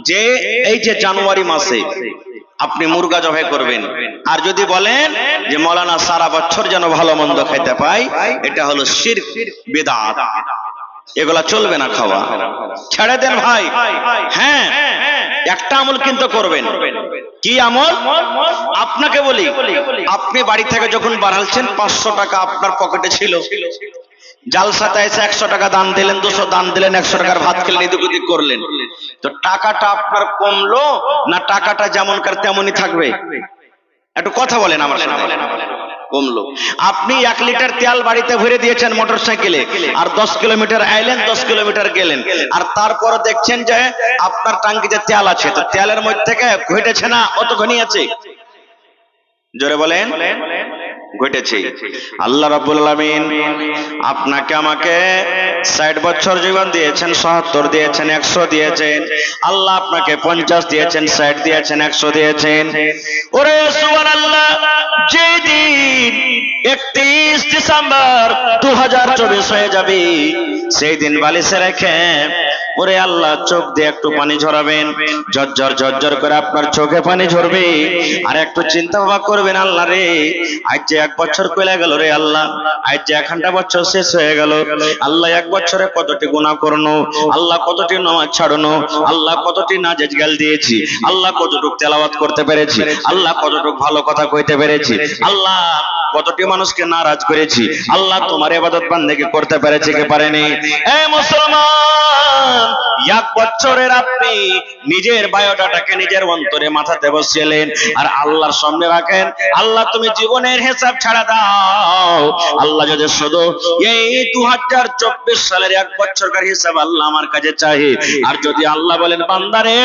যে এই যে জানুয়ারি মাসে আপনি মুরগা জবাই করবেন, আর যদি বলেন যে মাওলানা সারা বছর যেন ভালো মন্দ খেতে পাই, এটা হলো শিরক বিদআত, এগুলা চলবে না খাওয়া, ছেড়ে দেন ভাই। হ্যাঁ, একটা আমল কিন্তু করবেন। কি আমল? আপনাকে বলি, আপনি বাড়ি থেকে যখন বাড়ালছেন 500 টাকা আপনার পকেটে ছিল, জালসাতে এসে 100 টাকা দান দিলেন, 200 দান দিলেন, 100 টাকার ভাত খেলেন, এদিক ওদিক করলেন, তো টাকাটা আপনার কমলো না টাকাটা যেমনকার তেমনই থাকবে? একটু কথা বলেন আমার সাথে। কমলো। আপনি 1 লিটার তেল বাড়িতে ভরে দিয়েছেন মোটর সাইকেলে, আর 10 কিলোমিটার আইলেন, 10 কিলোমিটার গেলেন, আর তারপর দেখছেন যে আপনার টাঙ্কিতে তেল আছে, তো তেলের মধ্যে থেকে ঘটেছে না কতখানি আছে? জোরে বলেন। ঘটেছে। আল্লাহ রাব্বুল আলামিন আপনাকে আমাকে 60 বছর জীবন দিয়েছেন, 70 দিয়েছেন, 100 দিয়েছেন। আল্লাহ আপনাকে 50 দিয়েছেন, 60 দিয়েছেন, 100 দিয়েছেন। ওরে সুবহানাল্লাহ, যেদিন 31 ডিসেম্বর 2024 হয়ে যাবে, সেই দিন বালিশে রেখে ওরে আল্লাহ চোখ দিয়ে একটু পানি ঝরাবেন, ঝরঝর ঝরঝর করে আপনার চোখে পানি ঝরবে, আর একটু চিন্তা ভাবনা করবেন, আল্লাহ রে আজ যে 1 বছর কইলা গেল রে আল্লাহ, আজ যে 1 বছর শেষ হয়ে গেল, আল্লাহ 1 বছরে কতটি গুনাহ করনো, আল্লাহ কতটি নামাজ ছাড়নো, আল্লাহ কতটি নাজেজ গাল দিয়েছি, আল্লাহ কতটুকু তেলাওয়াত করতে পেরেছি, আল্লাহ কতটুকু ভালো কথা কইতে পেরেছি, আল্লাহ কতটি মানুষকে নারাজ করেছি, আল্লাহ তোমার ইবাদত বান্দেগি করতে পেরেছি কি পারেনি? এ মুসলমান, 1 বছরের আপনি নিজের বায়োডাটাকে নিজের অন্তরে মাথাতে বসিয়েলেন, আর আল্লাহর সামনে রাখেন, আল্লাহ তুমি জীবনের হিসাব ছাড়া দাও, আল্লাহ যদি শুধু এই 2024 সালের 1 বছরকার হিসাব আল্লাহ আমার কাছে চাই, আর যদি আল্লাহ বলেন বান্দারে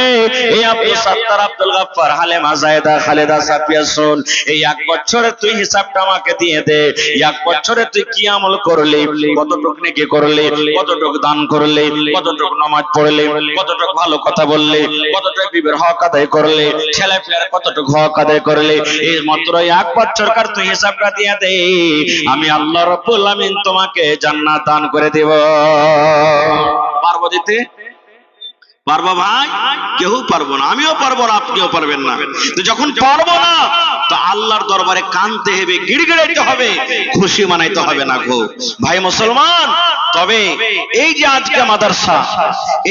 এই আব্দুল সাত্তার, আব্দুল গফফার, হালেমা জায়েদা, খালেদা, সাফিয়া শুন, এই 1 বছরে তুই হিসাবটা আমাকে দিয়ে দে, 1 বছরে তুই কি আমল করলি, কতটুকু নেকি করলি, কতটুকু দান করলি, কতটুকু নামাজ পড়লি, কতটুকু ভালো কথা বললি, কতটুকু বিবির হক আদায় করলি, ছেলে পেলের কতটুকু হক আদায় করলি, এই মাত্র 1 বছরকার তুই হিসাবটা দিয়ে দে, আমি আল্লাহ রাব্বুল আমিন তোমাকে জান্নাত দান করে দেব। পারবো দিতে? পারবো ভাই? কেউ পারবো না, আমিও পারবো না, আপনিও পারবেন না। তো যখন পারবো না, তো আল্লাহর দরবারে কাঁদতে হবে, গিড়গিড়াইতে হবে, খুশি মানাইতে হবে না গো ভাই মুসলমান। তবে এই যে আজকে মাদ্রাসা,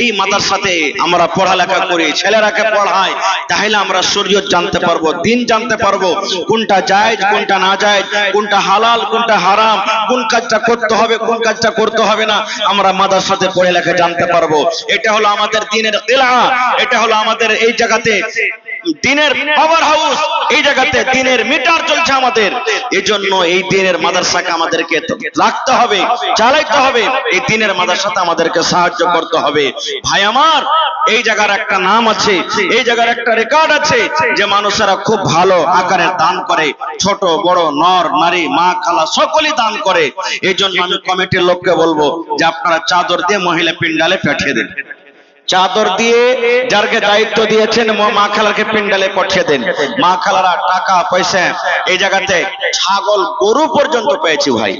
এই মাদ্রাসাতে আমরা পড়ালেখা করি, ছেলেরাকে পড়াই, তাহলে আমরা শরীয়ত জানতে পারবো, দিন জানতে পারবো, কোনটা জায়েজ কোনটা না জায়েজ, কোনটা হালাল কোনটা হারাম, কোন কাজটা করতে হবে কোন কাজটা করতে হবে না, আমরা মাদ্রাসাতে পড়ালেখা জানতে পারবো। এটা হলো আমাদের দিনের কিলা, এটা হলো আমাদের এই জায়গাতে দিনের পাওয়ার হাউস, এই জায়গাতে দিনের মিটার চলছে আমাদের। এজন্য এই দিনের মাদ্রাসাকে আমাদেরকে রাখতে হবে, চালাইতে হবে, এই দিনের মাদ্রাসাতে আমাদেরকে সাহায্য করতে হবে। ভাই আমার, এই জায়গার একটা নাম আছে, এই জায়গার একটা রেকর্ড আছে যে মানুষেরা খুব ভালো আকারে দান করে, ছোট বড় নর নারী মা খালা সকলেই দান করে। এই জন্য আমি কমিটির লোককে বলবো যে আপনারা চাদর দিয়ে মহিলা পিন্ডালে পাঠিয়ে দেন, চাদর দিয়ে যারকে দায়িত্ব দিয়েছেন মা খালাকে পিন্ডালে পাঠিয়ে দেন। মা খালারা টাকা পয়সা, এই জায়গাতে ছাগল গরু পর্যন্ত পেয়েছি ভাই।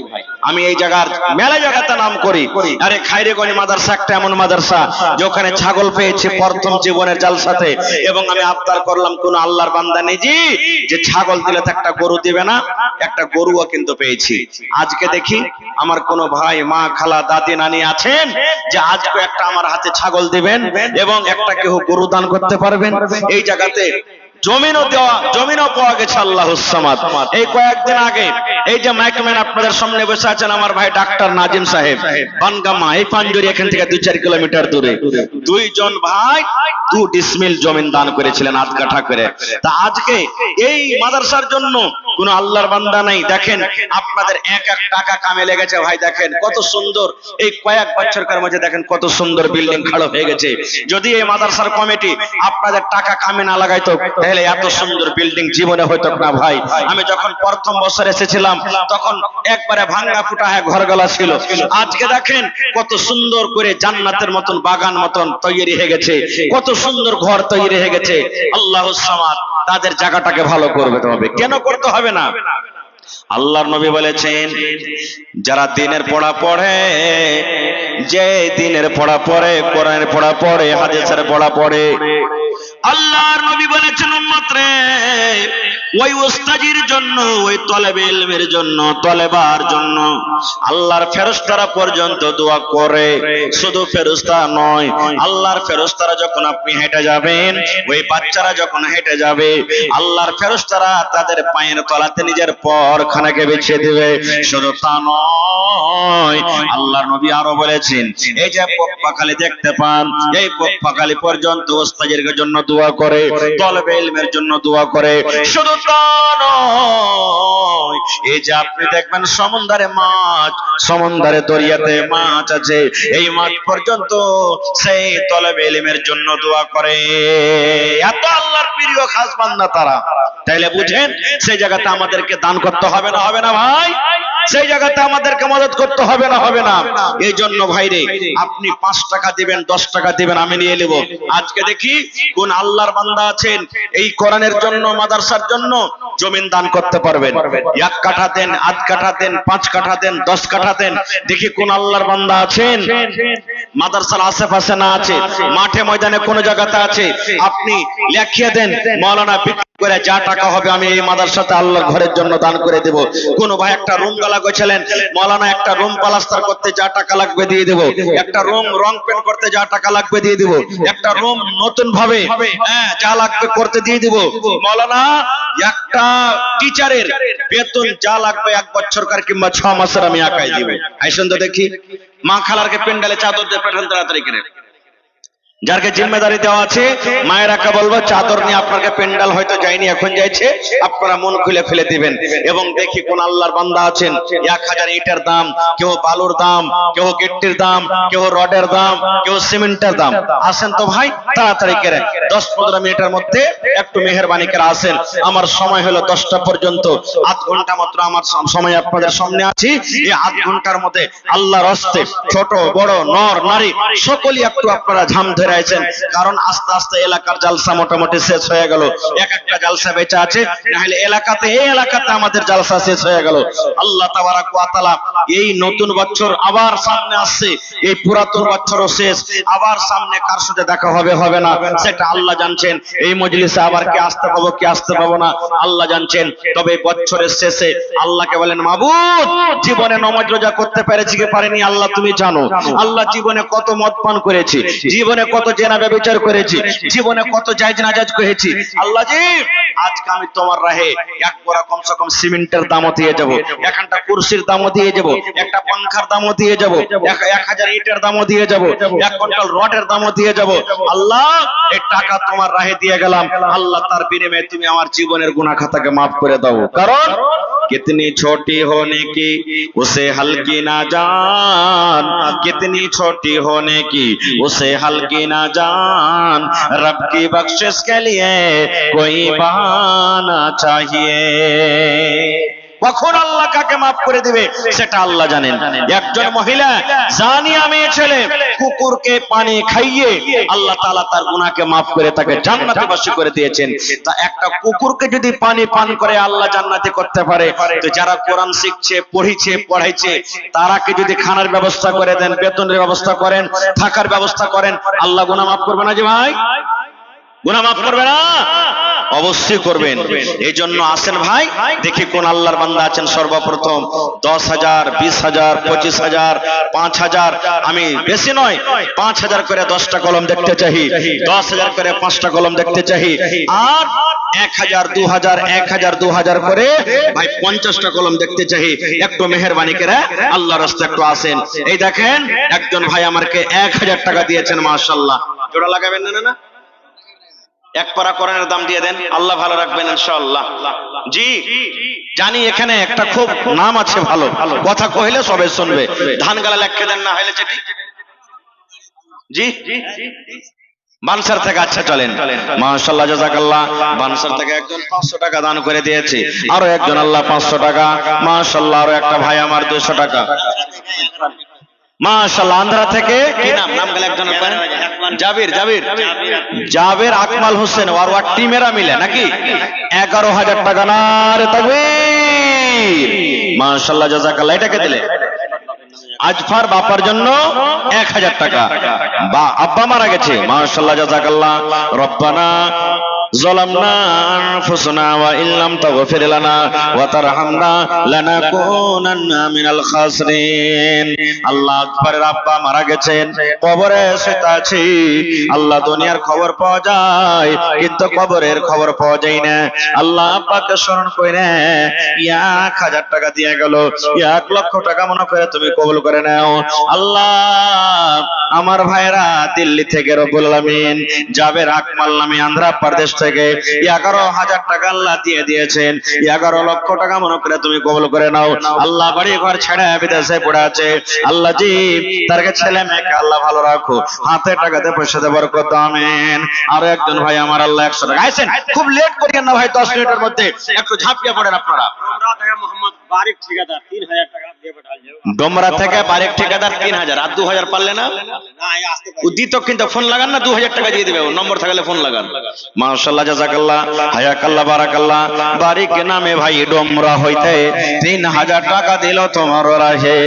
আমি এই জায়গার মেলা জায়গাতে নাম করি, আরে খাইরেগঞ্জ মাদ্রাসা একটা এমন মাদ্রাসা যেখানে ছাগল পেয়েছি প্রথম জীবনের জালসাতে, এবং আমি আবদার করলাম কোন আল্লাহর বান্দা নেজি যে ছাগল দিলে তো একটা গরু দিবে না, একটা গরুও কিন্তু পেয়েছি। আজকে দেখি আমার কোন ভাই মা খালা দাদি নানি আছেন যে আজকে একটা আমার হাতে ছাগল দিবেন এবং একটা কেউ গরু দান করতে পারবেন? এই জায়গাতে জমিনও দেওয়া, জমিনও পাওয়া গেছে আল্লাহুস সামাদ। এই কয়েকদিন আগে এই যে মাইকম্যান আপনাদের সামনে বসে আছেন আমার ভাই ডাক্তার নাজিম সাহেব, বানগামা, এই পাঞ্জুরি এখান থেকে 2-4 কিলোমিটার দূরে, 2 জন ভাই 2 ডিসমিল জমিন দান করেছিলেন 8 কাঠা করে। তা আজকে এই মাদ্রাসার জন্য কোন আল্লাহর বান্দা নাই, দেখেন আপনাদের এক এক টাকা কামে লেগেছে ভাই, দেখেন কত সুন্দর, এই কয়েক বছরকার মধ্যে দেখেন কত সুন্দর বিল্ডিং খাড়া হয়ে গেছে। যদি এই মাদ্রাসার কমিটি আপনাদের টাকা কামে না লাগাইতো তাহলে এত সুন্দর বিল্ডিং জীবনে হইতো না ভাই। আমি যখন প্রথম বছর এসেছিলাম তখন একবারে ভাঙা ফুটা ঘরগলা ছিল, আজকে দেখেন কত সুন্দর করে জান্নাতের মতন বাগান মতন তৈরি হয়ে গেছে, কত সুন্দর ঘর তৈরি হয়ে গেছে। আল্লাহুস সামাদ তাদের জায়গাটাকে ভালো করবে, তবে কেন করতে হবে না? আল্লাহর নবী বলেছেন, যারা দিনের পড়া পড়ে, যে দিনের পড়া পড়ে, কোরআনের পড়া পড়ে, হাদিসের পড়া পড়ে, আল্লাহর নবী বলেছেন উম্মত রে, ওই উস্তাজির জন্য, ওই তলেবে ইলমের জন্য, তলেবার জন্য আল্লাহর ফেরেশতারা পর্যন্ত দোয়া করে। শুধু ফেরেশতা নয়, আল্লাহর ফেরেশতারা যখন আপনি হেঁটে যাবেন, ওই বাচ্চারা যখন হেঁটে যাবে, আল্লাহর ফেরেশতারা তাদের পায়ের তলাতে নিজের পরখানাকে বিছিয়ে দিবে। শুধু তা নয়, আল্লাহর নবী আরো বলেছেন, এই যে পক্ষাখালি দেখতে পান, এই পক্ষাখালি পর্যন্ত উস্তাজির জন্য দোয়া করে, তলবে ইলমের জন্য দোয়া করে। শুধু তা নয়, এই যে আপনি দেখবেন সমুদ্রে মাছ, সমুদ্রে দরিয়াতে মাছ আছে, এই মাছ পর্যন্ত সেই তলবে ইলমের জন্য দোয়া করে। এত আল্লাহর প্রিয় খাস বান্দা তারা। তাইলে বুঝেন, সেই জায়গাতে আমাদেরকে দান করতে হবে না, হবে না ভাই? সেই জায়গাতে আমাদেরকে মদত করতে হবে না, হবে না? এই জন্য ভাইরে, আপনি 5 টাকা দিবেন, 10 টাকা দিবেন, আমি নিয়ে নেব। আজকে দেখি কোন আল্লাহর বান্দা আছেন এই কোরআনের জন্য, মাদ্রাসার জন্য জমিন দান করতে পারবেন। 1 কাঠা দেন, 8 কাঠা দেন, 5 কাঠা দেন, 10 কাঠা দেন। দেখি কোন আল্লাহর বান্দা আছেন মাদ্রাসার আশেপাশে না আছে, মাঠে ময়দানে কোন জায়গাতে আছে, আপনি লিখিয়ে দেন, মাওলানা বিক্রি করে যা টাকা হবে আমি এই মাদ্রাসাতে আল্লাহর ঘরের জন্য দান করে দেব। কোন ভাই একটা রুম গালা গেছিলেন, মাওলানা একটা রুম প্লাস্টার করতে যা টাকা লাগবে দিয়ে দেব, একটা রুম রং পেন্ট করতে যা টাকা লাগবে দিয়ে দেব, একটা রুম নতুন ভাবে যা লাগবে করতে দিয়ে দেব। মাওলানা একটা টিচারের বেতন যা লাগবে 1 বছরকার কিংবা 6 মাসের আমি একাই দিব। আইসেন তো দেখি, মা খালারকে পেন্ডালে চাদর দিয়ে পাঠান তাড়াতাড়ি করে। যারকে জিম্মেদারি দেওয়া আছে, মায়েরাকে বলবো চাদর নিয়ে আপনাকে, পেন্ডাল হয়তো যায়নি, এখন যাইছে, আপনারা মন খুলে ফেলে দিবেন। এবং দেখি কোন আল্লাহর বান্দা আছেন 1000 ইটের দাম, কেউ বালুর দাম, কেউ গিট্টির দাম, কেউ রডের দাম, কেউ সিমেন্টের দাম। আসেন তো ভাই তাড়াতাড়ি করে, 10-15 মিনিটের মধ্যে একটু মেহেরবানি করে আসেন। আমার সময় হলো 10টা পর্যন্ত, 8 ঘন্টা মাত্র আমার সময় আপনাদের সামনে আছি। এই 8 ঘন্টার মধ্যে আল্লাহর হস্তে ছোট বড় নর নারী সকলেই একটু আপনারা ঝাম ধরে আছেন, কারণ আস্তে আস্তে এলাকার জালসা মোটামুটি শেষ হয়ে গেল। এক একটা জালসা বেঁচে আছে, নাহলে এলাকাতে, এই এলাকাতে আমাদের জালসা শেষ হয়ে গেল। আল্লাহ তাবারাক ওয়া তাআলা এই নতুন বছর আবার সামনে আসছে, এই পুরাতন বছরও শেষ, আবার সামনে কার সাথে দেখা হবে হবে না সেটা আল্লাহ জানছেন। এই মজলিসে আবার কি আসতে পাবো কি আসতে পাবো না আল্লাহ জানছেন। তবে বছরের শেষে আল্লাহকে বলেন, মাবুদ জীবনে নামাজ রোজা করতে পেরেছি কি পারিনি আল্লাহ তুমি জানো। আল্লাহ জীবনে কত মদ পান করেছি, জীবনে কত জেনা ব্যভিচার করেছি, জীবনে কত জায়েজ নাজায়েজ করেছি। আল্লাহ জি আজকে আমি তোমার রাহে এক বড় কমসে কম সিমেন্টের দামও দিয়ে যাব, একটা কুরসির দামও দিয়ে যাব, একটা পাংখার দামও দিয়ে যাব, 1000 ইটের দামও দিয়ে যাব, 1 কুইন্টাল রডের দামও দিয়ে যাব। আল্লাহ এই টাকা তোমার রাহে দিয়ে গেলাম, আল্লাহ তার বিনিময়ে তুমি আমার জীবনের গুনাহ খাতাকে maaf করে দাও। কারণ कितनी छोटी होने की उसे हल्की ना जान, कितनी छोटी होने की उसे हल्की ना जान, रब की बख्शिश के लिए कोई बहाना चाहिए। কখন আল্লাহ কাকে মাফ করে দিবে সেটা আল্লাহ জানেন। একজন মহিলা জানিয়া মেয়ে ছেলে কুকুরকে পানি খাইয়ে আল্লাহ তাআলা তার গুনাহকে মাফ করে তাকে জান্নাতবাসী করে দিয়েছেন। তা একটা কুকুরকে যদি পানি পান করে আল্লাহ জান্নাতি করতে পারে, তো যারা কোরআন শিখছে, পড়িছে, পড়াইছে, তারাকে যদি খানার ব্যবস্থা করে দেন, বেতনের ব্যবস্থা করেন, থাকার ব্যবস্থা করেন, আল্লাহ গুনাহ মাফ করবে না? যে ভাই গুনাহ মাফ করবে না? অবশ্যই করবেন। এই জন্য আসেন ভাই, দেখি কোন আল্লাহর বান্দা আছেন সর্বপ্রথম 10,000, 20,000, 25,000, 5,000, আমি বেশি নয় 5,000 করে 10টা কলম দেখতে চাই, 10,000 করে 5টা কলম দেখতে চাই, আর 1,000, 2,000, 1,000, 2,000 করে ভাই 50টা কলম দেখতে চাই। একটু মেহেরবানি করে আল্লাহর রাস্তায় একটু আসেন। এই দেখেন একজন ভাই আমাকে 1,000 টাকা দিয়েছেন, মাশাআল্লাহ। জোড়া লাগাবেন না? না, এক পারা কোরআনের দাম দিয়ে দেন, আল্লাহ ভালো রাখবেন ইনশাআল্লাহ। জি জানি এখানে একটা খুব নাম আছে, ভালো কথা কইলে সবাই শুনবে, ধান গালা লেখকে দেন না হইলে যেটি। জি বানসার থেকে, আচ্ছা চলেন, মাশাআল্লাহ জাযাকাল্লাহ। বানসার থেকে একজন 500 টাকা দান করে দিয়েছে, আরো একজন আল্লাহ 500 টাকা, মাশাআল্লাহ। আরো একটা ভাই আমার 200 টাকা, মাশাআল্লাহ। আন্ধ্রা থেকে কি নাম? নাম গেল একজন জাবির, জাবির, জাবির আকমাল হোসেন, আর ওর টিমেরা মিলে নাকি 11,000 টাকা। নারে তাকবীর। তাকবীর, মাশাআল্লাহ, জাযাকাল্লাহ। এটাকে দিলে আজফার বাপার জন্য 1000 টাকা। বা আব্বা মারা গেছে, মাশাআল্লাহ, জাযাকাল্লাহ। রব্বানা যালামনা আনফুসানা ওয়া ইল্লাম তাগফির লানা ওয়া তারহামনা লানাকুনান্না মিনাল খাসিরিন। আল্লাহ আকবারের আব্বা মারা গেছেন, কবরে শুতে আছি। আল্লাহ দুনিয়ার খবর পাওয়া যায় কিন্তু কবরের খবর পাওয়া যায় না। আল্লাহ আব্বাকে স্মরণ করে 1000 টাকা দিয়ে গেল, 1 লক্ষ টাকা মনে করে তুমি কবুল করে নাও। আল্লাহ আমার ভাইরা দিল্লি থেকে রব্বুল আলামিন জাবের আকমাল নামে অন্ধ্রপ্রদেশ থেকে 11,000 টাকা আল্লাহ দিয়ে দিয়েছেন। 11 লক্ষ টাকা মনে করে তুমি কবুল করে নাও। আল্লাহ বাড়ি ঘর ছেড়ে বিদেশে পড়ে আছে, আল্লাহ জি তার ছেলে মেয়েকে আল্লাহ ভালো রাখো, হাতে টাকাতে পয়সাতে বরকত দাও, আমিন। আর একজন ভাই আমার আল্লাহ 100 টাকা আইছেন, খুব লেট করিয়েন না ভাই, 10 মিনিটের মধ্যে একটু ঝাঁপিয়ে পড়েন আপনারা। মোহাম্মদ বারিক ঠিকাদার 3000 টাকা দিয়ে পাঠাল। ডোমরা থেকে বারেক ঠিকাদার 3000, আর 2000 পারলে না দিত, কিন্তু ফোন লাগান না, 2000 টাকা দিয়ে দিবে, নম্বর থাকলে ফোন লাগান। মাশাআল্লাহ, জাযাকাল্লাহ, হায়াকাল্লাহ, বারাকাল্লাহ। বারিক নামে ভাই ডোমরা হইতে 3000 টাকা দিল তোমার রাহে।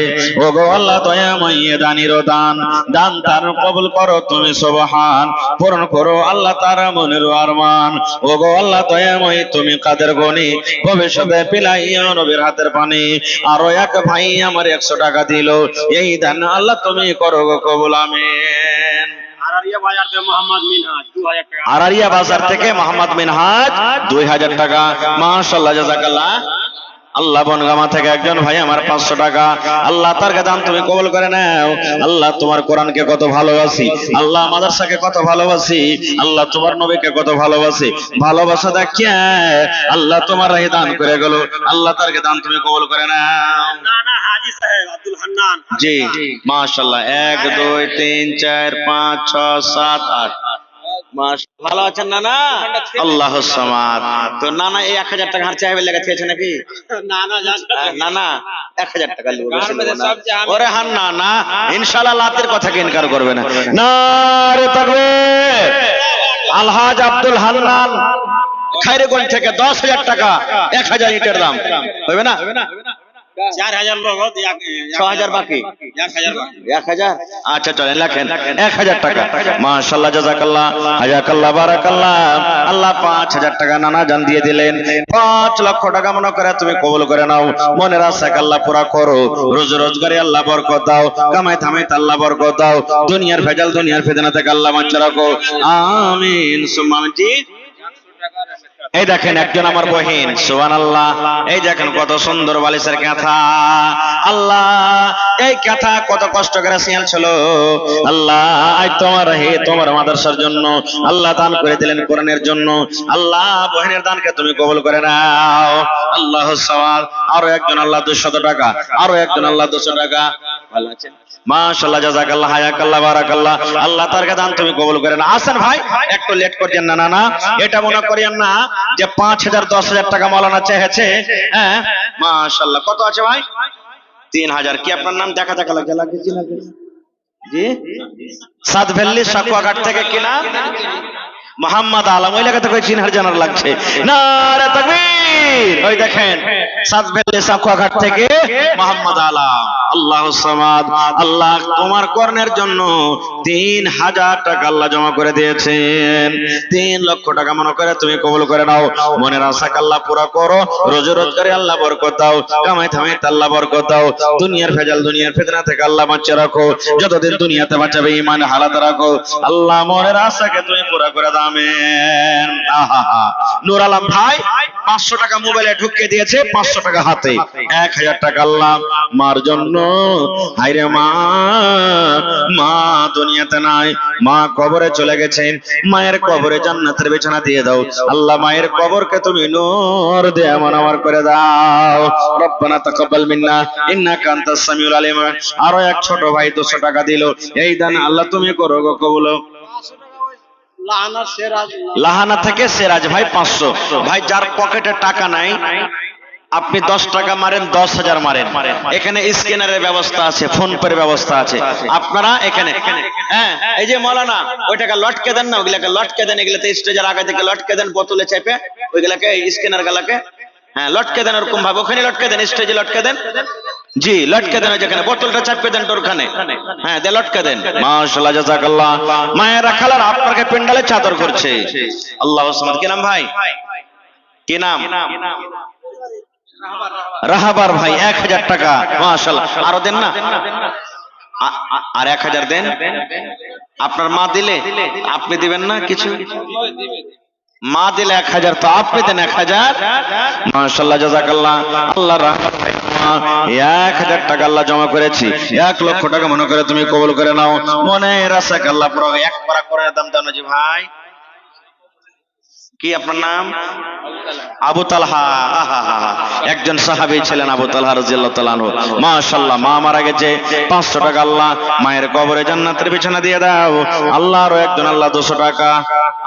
ওগো আল্লাহ দয়াময় দানির দান, দান তার কবুল করো তুমি সুবহান, পূরণ করো আল্লাহ তার মনের আরমান। ওগো আল্লাহ দয়াময় তুমি কাদের গনি, ভবিষ্যতে পিলাইও নবীর হাতের পানি। আরো এক ভাই আমার 100 টাকা দিল, এই দান আল্লাহ তুমি করো গো কবুল, আমিন। আরারিয়া বাজার থেকে মোহাম্মদ মিনহাজ 2000 টাকা। আরারিয়া বাজার থেকে মোহাম্মদ মিনহাজ 2000 টাকা, মাশাআল্লাহ, জাযাকাল্লাহ। আল্লাহ বনগামা থেকে একজন ভাই আমার 500 টাকা, আল্লাহ তার দান তুমি কবুল করে নাও। আল্লাহ তোমার কোরআনকে কত ভালোবাসি, আল্লাহ মাদ্রাসাকে কত ভালোবাসি, আল্লাহ তোমার নবীকে কত ভালোবাসি, ভালোবাসা দেখিয়ে আল্লাহ তোমার রাহে দান করে গেল, আল্লাহ তার দান তুমি কবুল করে নাও। নানা হাজী সাহেব আব্দুল হান্নান জি মাশাআল্লাহ, 1 2 3 4 5 6 7 8। ভালো আছেন নানা? আল্লাহু সামাদ। তো নানা এই 1000 টাকা হার চাইবে লেগে থেছে নাকি? নানা নানা 1000 টাকা লিখো, ওরে হান না না, ইনশাআল্লাহ লাতের কথা কে ইনকার করবে না। নারে তাকবীর। আলহাজ আব্দুল হান্নান খায়রগঞ্জ থেকে 10,000 টাকা, 1000 ইটের দাম হবে না? 4000 লোক 6000 বাকি, 1000। আচ্ছা চলেন লেখেন 1000 টাকা। মাশাআল্লাহ, জাযাকাল্লাহ, হায়াকাল্লাহ, বারাকাল্লাহ। আল্লাহ 5000 টাকা নানা জান দিয়ে দিলেন। 5 লক্ষ টাকা মনে করে তুমি কবুল করে নাও, মনের আশাকে আল্লাহ পুরা করো, রোজি রোজগারে আল্লাহ বরকত দাও, কামাই থামাইতে আল্লাহ বরকত দাও, দুনিয়ার ভেজাল দুনিয়ার ফিতনা থেকে আল্লাহ বাঁচিয়ে রাখো, আমিন সুম্মা আমিন। জি এই দেখেন একজন আমার বহিন, সুবহানাল্লাহ, এই দেখেন কত সুন্দর বালিশের কাঁথা। আল্লাহ এই কাঁথা কত কষ্ট করে সিয়াল ছিল, আল্লাহ আজ তোমার হে তোমার মাদ্রাসার জন্য আল্লাহ দান করে দিলেন, কোরআনের জন্য। আল্লাহ বহিনের দানকে তুমি কবুল করে নাও, আল্লাহ সাওয়াব। আরো একজন আল্লাহ 200 টাকা, আরো একজন আল্লাহ 200 টাকা। ভালো আছেন? মাশাআল্লাহ, জাযাকাল্লাহ, হায়াকাল্লাহ, বারাকাল্লাহ। আল্লাহ তার দান তুমি কবুল করে নাও। আসেন ভাই, একটু লেট করছেন না, না এটা মনে করিয়েন না যে 5000 10,000 টাকা মাওলানা চেয়েছে। হ্যাঁ মাশাআল্লাহ, কত আছে ভাই? 3000। কি আপনার নাম? দেখা দেখা লাগে জি, সাতভেল্লি সাকুয়াঘাট থেকে কিনা মোহাম্মদ আলম, ওই লাগাতে কই চিনহার জানার লাগছে। নারে তাকবীর। ওই দেখেন সাতভেল্লি সাকুয়াঘাট থেকে মোহাম্মদ আলম। আল্লাহু সামাদ। আল্লাহ তোমার কর্ণের জন্য 3000 টাকা আল্লাহ জমা করে দিয়েছেন। 3 লক্ষ টাকা মনে করে তুমি কবুল করে নাও, মনের আশাকে আল্লাহ পুরা করো, রোজি রোজগারে আল্লাহ বরকত দাও, কামাই থামাইতে আল্লাহ বরকত দাও, দুনিয়ার ভেজাল দুনিয়ার ফিতনা থেকে আল্লাহ বাঁচিয়ে রাখো, যতদিন দুনিয়াতে বাঁচাবে ঈমান হালাতে রাখো, আল্লাহ মনের আশাকে তুমি পুরা করে দাও, আমিন। আহা, নূর আলম ভাই 500 টাকা মোবাইলে ঢুকিয়ে দিয়েছে, 500 টাকা হাতে, 1000 টাকা আল্লাহ মার জন্য। হায়রে মা, মা দুনিয়াতে নাই, মা কবরে চলে গেছেন, মায়ের কবরে জান্নাতের বিছানা দিয়ে দাও আল্লাহ, মায়ের কবরকে তুমি নূর দিয়ে আমার করে দাও। রব্বানা তাকাব্বাল মিন্না ইন্নাকা আনতাস সামিউল আলিম। আরো এক ছোট ভাই 200 টাকা দিল, এই দান আল্লাহ তুমি করো গো কবুল। লাহানা থেকে সিরাজ ভাই 500। ভাই যার পকেটে টাকা নাই আপনি 10 টাকা মারেন, 10,000 মারেন, এখানে স্ক্যানারের ব্যবস্থা আছে, ফোন পের ব্যবস্থা আছে, আপনারা এখানে হ্যাঁ এই যে মাওলানা ওইটাকে লটকে দেন না, ওইগুলাকে লটকে দেন, এগুলাতে স্টেজের আগে থেকে লটকে দেন, বোতলে চেপে ওইগুলাকে স্ক্যানার গুলাকে হ্যাঁ লটকে দেন ওরকম ভাবে, ওখানে লটকে দেন, স্টেজে লটকে দেন। জি লটকে দেন, যেখানে বোতলটা চাপকে দেন ওখানে, হ্যাঁ দে লটকে দেন। মাশাআল্লাহ জাযাকাল্লাহ। মায়েরা খালার আপনাকে পেন্ডালে চাদর করছে। আল্লাহু সামাদ। কি নাম ভাই, কি নাম? রাহাবার ভাই, 1000 টাকা। মাশাআল্লাহ। আরো দেন না, আর 1000 দেন। আপনার মা দিলে, আপনি দিবেন না কিছু? মা দিলে 1000, তো আপনি দেন 1000। মাশাআল্লাহ জাযাকাল্লাহ। আল্লাহ রাহমাত ভাই 1000 টাকা আল্লাহ জমা করেছি, 1 লক্ষ টাকা মনে করে তুমি কবুল করে নাও। মনে রাসাক আল্লাহ পুরো এক পারা করে দাম দাও না জি ভাই। কি আপনার নাম? আবু তালহা। একজন সাহাবী ছিলেন আবু তালহা রাদিয়াল্লাহু তাআলা আনহু। মাশাআল্লাহ। মা মারা গেছে, 500 টাকা আল্লাহ মায়ের কবরে জান্নাতের বিছানা দিয়ে দাও। আল্লাহ আরো একজন আল্লাহ 200 টাকা,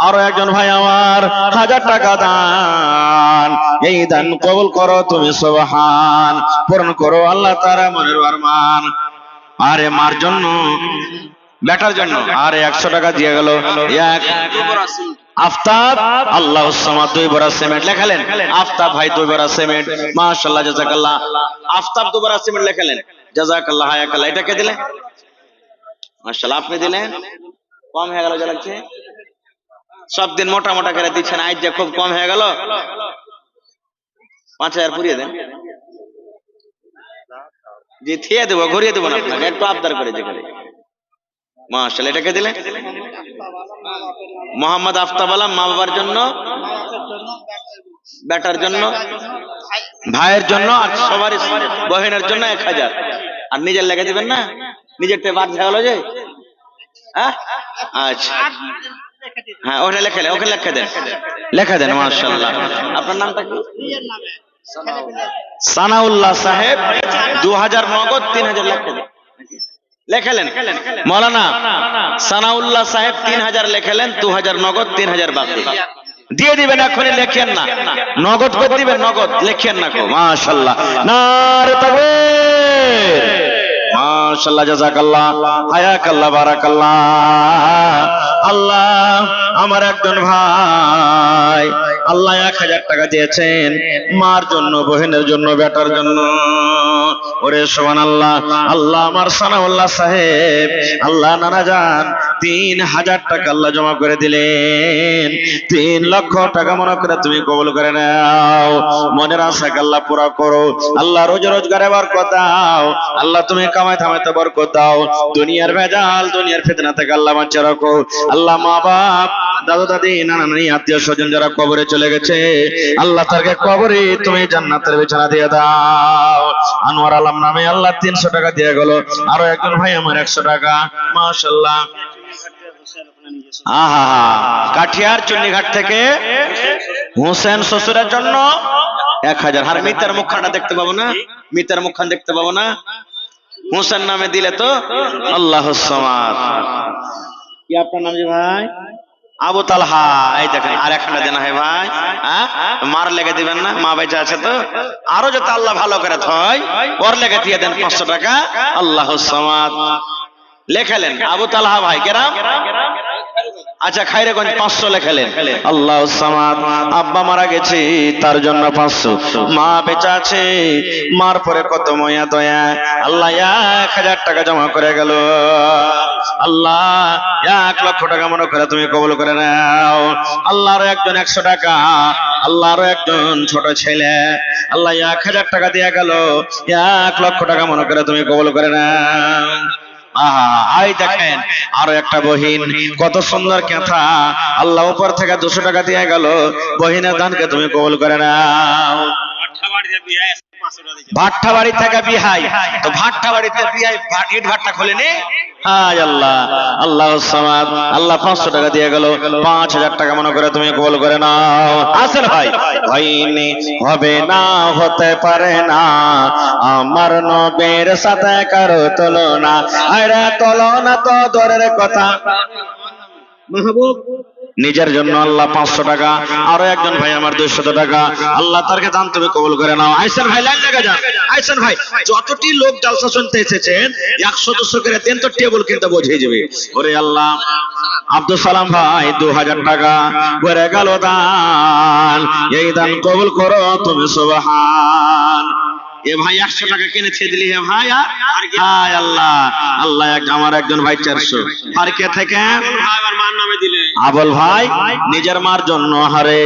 আরো একজন ভাই আমার 1000 টাকা দান। এই দান কবুল করো তুমি, সুবহান। পূরণ করো আল্লাহ তাআলা মনের আরমান। আরে মার জন্য, বেটার জন্য আরে 100 টাকা দিয়ে গেল। এক আফতাব, আল্লাহু সামাদ 2 বড়া সিমেন্ট লেখালেন। আফতাব ভাই 2 বড়া সিমেন্ট। মাশাআল্লাহ জাযাকাল্লাহ। আফতাব 2 বড়া সিমেন্ট লেখালেন। জাযাকাল্লাহ হায়াকাল্লাহ। এটা কে দিলে? মাশাআল্লাহ আপনি দিলেন। কম হয়ে গেল যা লাগছে। সব দিন মোটা মোটা করে দিচ্ছেন, আজ যে খুব কম হয়ে গেল। 5000 পুরিয়ে দেন। জি থিয়ে দেবো, ঘুরিয়ে দেবো না আপনাকে, একটু আবদার করে যেখানে। মাশাআল্লাহ। এটাকে দিলে মোহাম্মদ আফতাব আলম, মা বাবার জন্য, বেটার জন্য, ভাইয়ের জন্য, আর সবার বহিনের জন্য 1000। আর নিজের লেগে দিবেন না, নিজের তে বাদ হয়ে গেল যে। হ্যাঁ আচ্ছা, হ্যাঁ ওটা লেখা, ওখানে লেখা দেন, লেখা দেন। মাশাআল্লাহ। আপনার নামটা কি? সানাউল্লাহ সাহেব। 2000 নগদ, 3000 লেখা দেন। লেখালেন মৌলানা সানাউল্লাহ সাহেব 3000 লেখালেন, 2000 নগদ, 3000 বাকি দিয়ে দিবেন। এখনই লেখেন না, নগদ করে দিবেন, নগদ লেখেন না। মাশাআল্লাহ। নারে তাকবীর। মাশাআল্লাহ জাযাকাল্লাহ হায়াকাল্লাহ বারাকাল্লাহ। আল্লাহ আমার একজন ভাই আল্লাহ 1000 টাকা দিয়েছেন, মার জন্য, বহিনের জন্য, বেটার জন্য। ওরে সুবহানাল্লাহ। আল্লাহ আমার সানাউল্লাহ সাহেব আল্লাহ নানা জান 3000 টাকা আল্লাহ জমা করে দিলেন। 3 লক্ষ টাকা মনে করে তুমি কবুল করে নাও। মনের আশা আল্লাহ পুরা করো। আল্লাহ রোজ রোজগারে বরকত দাও। আল্লাহ তুমি কামাই থামাইতে বরকত দাও। দুনিয়ার ভেজাল, দুনিয়ার ফিতনা থেকে আল্লাহ বাঁচিয়ে রাখো। আল্লাহ মা বাপ, দাদু দাদি, নানা নানি, আত্মীয় স্বজন যারা কবরে চলে গেছে, আল্লাহ তাকে কবরে তুমি জান্নাতের বিছানা দিয়ে দাও। আনোয়ার আলম নামে আল্লাহ 300 টাকা দিয়ে গেল। আরো একজন ভাই আমার 100 টাকা। মাশাআল্লাহ। আহা, কাঠিয়ার চুন্নিঘাট থেকে হোসেন শ্বশুরের জন্য 1000। আর মিতার মুখখানা দেখতে পাবো না, মিতার মুখখান দেখতে পাবো না। হোসেন নামে দিলে তো আল্লাহুস সামাদ। কি আপনার নাম জি ভাই? আবু তালহা। এই দেখেন আর একটা দেনা হয় ভাই। হ্যাঁ মার লেগে দিবেন না, মা বেঁচে আছে তো। আরো যাতে আল্লাহ ভালো করে থয়, ওর লেগে দিয়ে দেন 500 টাকা। আল্লাহুস সামাদ লেখালেন। আবু তালহা ভাই কেরাম, আচ্ছা খাইরেগঞ্জ 500 লেখালেন। আল্লাহুস সামাদ। আব্বা মারা গেছে, তার জন্য 500। মা বেঁচে আছে, মার পরে কত ময়া দয়া। আল্লাহ 1000 টাকা জমা করে গেল। আল্লাহ 1 লক্ষ টাকা মনে করে তুমি কবুল করে নাও। আল্লাহর একজন 100 টাকা, আল্লাহর একজন ছোট ছেলে আল্লাহ 1000 টাকা দিয়ে গেল। 1 লক্ষ টাকা মনে করে তুমি কবুল করে নাও। আই দেখেন আরো একটা বহিন, কত সুন্দর কথা। আল্লাহ উপর থেকে 200 টাকা দিয়ে গেল। বহিনের দানকে তুমি কবুল করে নাও। ভাট্টা বাড়ি থেকে বিহাই, তো ভাট্টা বাড়িতে বিহাই ইট ভাট্টা খোলেনি। হায় আল্লাহ, আল্লাহুস সামাদ। আল্লাহ 500 টাকা দিয়ে গেল। 5000 টাকা মনে করে তুমি কবুল করে নাও। আসেন ভাই, হয়নি, হবে না, হতে পারে না, আমার নবীর সাথে কারো তুলনা। আরে তুলনা তো দূরের কথা। মাহবুব নিজের জন্য আল্লাহ 500 টাকা, আরো একজন ভাই আমার 200 টাকা। আল্লাহ তারকে দান তুমি কবুল করে নাও। আইসেন ভাই লাইন লাগা যান। আইসেন ভাই, যতটি লোক জালসা শুনতে এসেছেন 100-200 করে দেন তো টেবিল কিন্তু বুঝিয়ে যাবে। ওরে আল্লাহ আব্দুল সালাম ভাই 2000 টাকা করে গেল দান। এই দান কবুল করো তুমি, সুবহান। এ ভাই 100 টাকা কিনে ছেড়ে দিলি হে ভাই। আর হায় আল্লাহ, আল্লাহ আমার একজন ভাই 400। আর কে থেকে? ভাই আমার মার নামে দিলে। আবুল ভাই নিজের মার জন্য হারে,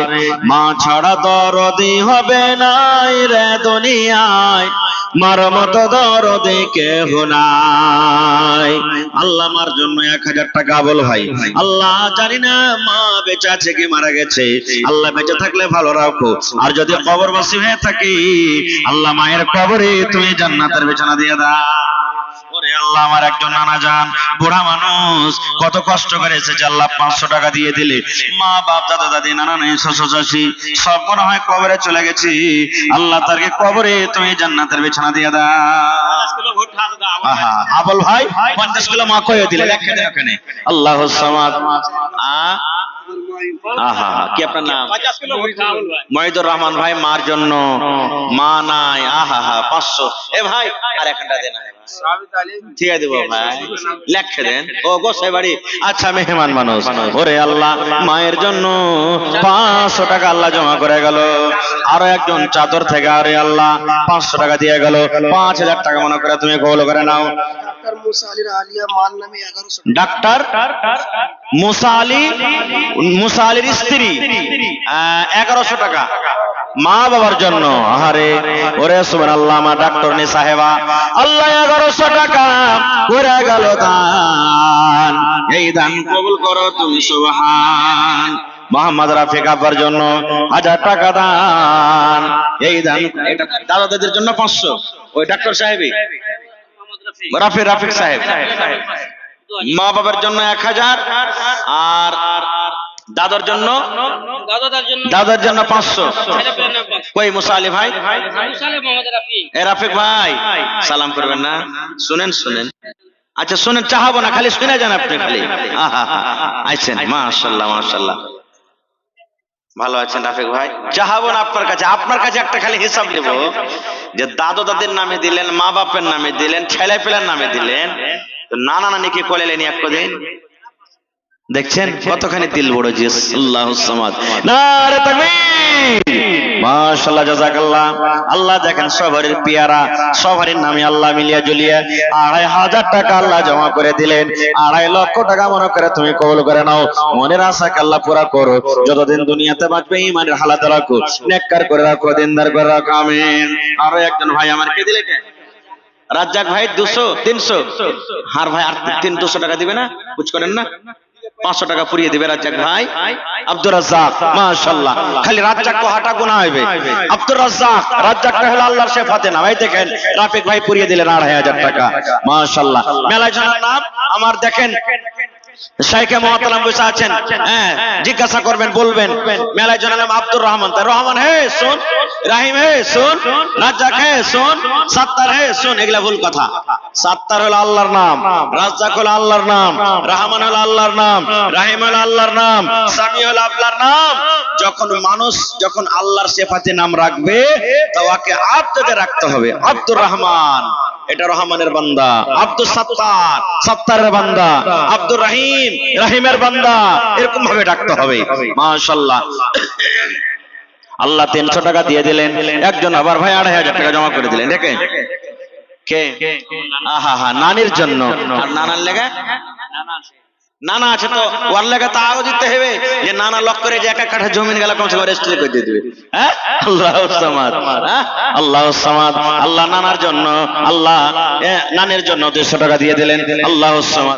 মা ছাড়া দরদি হবে না রে দুনিয়ায়, মার মতো দরদি কেহ নাই। আল্লাহ মার জন্য 1000 টাকা। আবুল ভাই আল্লাহ জানি না মা বেঁচে আছে কি মারা গেছে, আল্লাহ বেঁচে থাকলে ভালো রাখো, আর যদি কবরবাসী হয়ে থাকি আল্লাহ মায়ের কবরে তুমি জান্নাতের বিছানা দিয়ে দাও। ওরে আল্লাহ, আমার একজন নানা জান বুড়া মানুষ কত কষ্ট করে এসেছে, আল্লাহ 500 টাকা দিয়ে দিলে মা বাপ দাদা দাদি নানা নানি শ্বশুর শাশুড়ি সব মনে হয় কবরে চলে গেছি, আল্লাহ তারকে কবরে তুমি জান্নাতের বিছানা দিয়ে দাও। 50 কিলো ভোট হাত দাও। আহা, আবুল ভাই 50 কিলো মা কইয়ে দিলে, দেখেন ওখানে আল্লাহুস সামাদ। আহা, কি আপনার নাম? 50 কিলো ভোট খাওয়াল ভাই। মহিদুর রহমান ভাই মার জন্য, মা নাই। আহা হা 500। এ ভাই আর একটা দেন না, ঠিক আছে দেবো ভাই, লেখে দেন। ও গোসাই বাড়ি, আচ্ছা মেহমান মানুষ। ওরে আল্লাহ, মায়ের জন্য 500 টাকা আল্লাহ জমা করে গেল। আরো একজন চাদর থেকে আরে আল্লাহ 500 টাকা দিয়ে গেল। 5000 টাকা মনে করে তুমি কবুল করে নাও। ডাক্তার মুসা আলীর আলিয়া মান নামে 1100 ডাক্তার মুসা আলীর স্ত্রী 1100 টাকা মা বাবার জন্য। আরে ওরে সুবহানাল্লাহ, মা ডাক্তার নি সাহেবা আল্লাহ 1100 টাকা করে গেল দান। এই দান কবুল করো তুমি, সুবহান। মোহাম্মদ রাফিক আব্বার জন্য 1000 টাকা দান। এই দান এটা দাদা দাদির জন্য 500, ওই ডাক্তার সাহেবই রাফিক সাহেব। মা বাবার জন্য 1000, আর দাদার জন্য 500। কই মুসা আলী ভাই? এ রাফিক ভাই সালাম করবেন না? শুনেন আচ্ছা শুনেন, চাহাবো না, খালি শুনে যান আপনি খালি। আহা আইছেন, মাশাআল্লাহ মাশাআল্লাহ, ভালো আছেন রাফিক ভাই। চাহাবো না আপনার কাছে একটা খালি হিসাব নেব, যে দাদু দাদির নামে দিলেন, মা বাপের নামে দিলেন, ছেলে পেলের নামে দিলেন, নানা নানিকে কোলে লেনি একদিন। দেখছেন কতখানি দিল বড় জি। আল্লাহুস সামাদ, নারে তাকবীর, মাশাআল্লাহ, জাযাকাল্লাহ। আল্লাহ দেখেন সবারই পেয়ারা, সবারই নামে আল্লাহ মিলিয়া জুলিয়া 2500 টাকা আল্লাহ জমা করে দিলেন। 2.5 লক্ষ টাকা মনে করে তুমি কবুল করে নাও। মনের আশাকে আল্লাহ পুরা করো, যতদিন দুনিয়াতে বাঁচবে ঈমানের হালাতে রাখো, নেককার করে রাখো, দিনদার করে রাখো, আমিন। আরো একজন ভাই আমার কে দিলে? রাজ্জাক ভাই 200 300। হার ভাই আর 200 টাকা দিবে না? কুছ করেন না? 500 টাকা পুরিয়ে দিবে রাজ্জাক ভাই। আব্দুর রাজ্জাক, মাশাআল্লাহ, খালি রাজ্জাক কো হাঁটা গুনাহ হইবে। আব্দুর রাজ্জাক, রাজ্জাকটা হলো আল্লাহর শেফাতে না ভাই। দেখেন রাফিক ভাই পুরিয়ে দিলেন 2500 টাকা, মাশাআল্লাহ। মেলায় জানার নাম আমার, দেখেন শাইখে মুআত্তালাম বসে আছেন, হ্যাঁ জিজ্ঞাসা করবেন, বলবেন মেলায় জানালাম আব্দুর রহমান। তার রহমান হে শুন, রাহিম হে শুন, রাজ্জাক হে শুন, সাত্তার হে শুন, এগুলা ভুল কথা। সাত্তার হলো আল্লাহর নাম, রাজ্জাক হলো আল্লাহর নাম, রহমান হলো আল্লাহর নাম, রাহিম হলো আল্লাহর নাম, সামি হলো আল্লাহর নাম। যখন আল্লাহর সিফাতে নাম রাখবে তো ওকে আব্দে রাখতে হবে। আব্দুর রহমান, এটা রহমানের বান্দা। আব্দুল সাত্তার, সাত্তারের বান্দা। আব্দুর রহিম, রহিমের বান্দা, এরকম ভাবে ডাকতে হবে। মাশাআল্লাহ, আল্লাহ 300 টাকা দিয়ে দিলেন। একজন আবার ভাই 2500 টাকা জমা করে দিলেন। দেখেন কে? আহা হা, নানির জন্য। আর নানার লেগে নানা আছে তো ওর লেগে তাও দিতে হবে, যে নানা লক করে যে 1 কাঠা জমিন গেল কমসে কম রেজিস্ট্রি করে দিয়ে দিবে। হ্যাঁ, আল্লাহুস সামাদ, আল্লাহুস সামাদ। আল্লাহ নানার জন্য, আল্লাহ নানের জন্য 200 টাকা দিয়ে দিলেন। আল্লাহুস সামাদ।